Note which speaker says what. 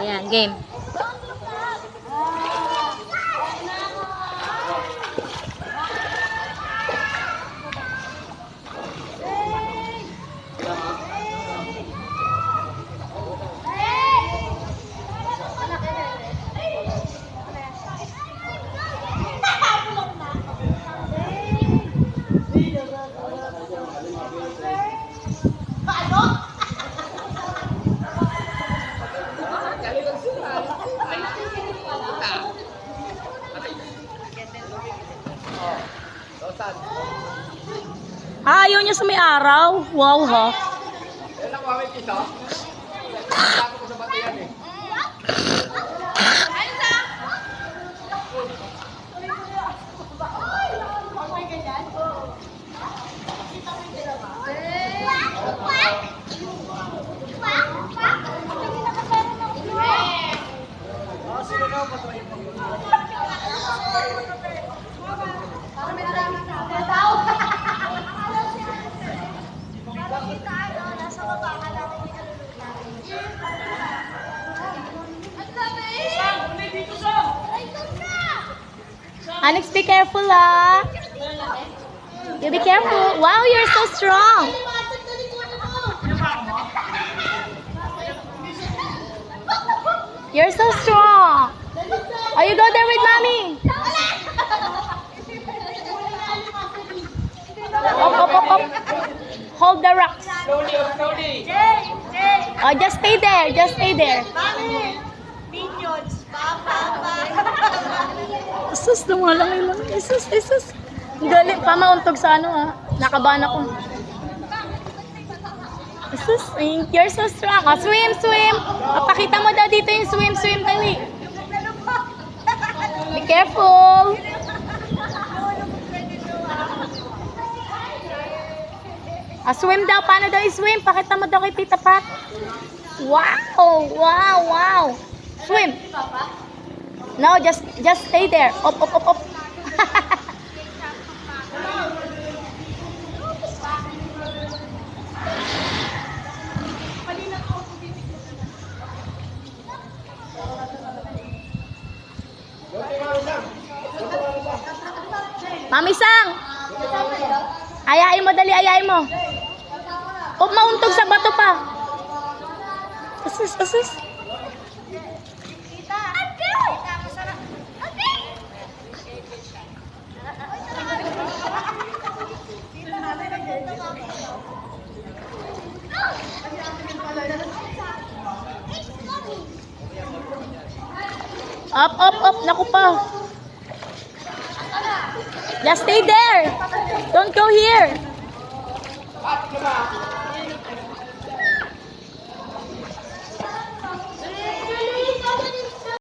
Speaker 1: Ayan, game. Ah, ayaw niya sa may araw. Wow, ha? Alex, be careful, ah. You be careful. Wow, you're so strong. You're so strong. Oh, you go there with mommy. Up. Hold the rocks.
Speaker 2: Slowly.
Speaker 1: Oh, just stay there. Just stay there.
Speaker 2: Minions. Papa.
Speaker 1: Isus, lumalaki lang. Isus. Galing pa, mauntog sa ano, ha. Nakabahan ako. Isus, you're so strong. Oh, swim. Oh, pakita mo daw dito yung swim, dali. Be careful. Ah, swim daw. Paano daw i-swim? Pakita mo daw kay Tita Pat. Wow. Swim. No, just stay there. Up. Mami Sang. Ayain mo, dali, ayain mo. O, mauntog sa bato pa. Asus. Up. Naku pa. Just stay there. Don't go here.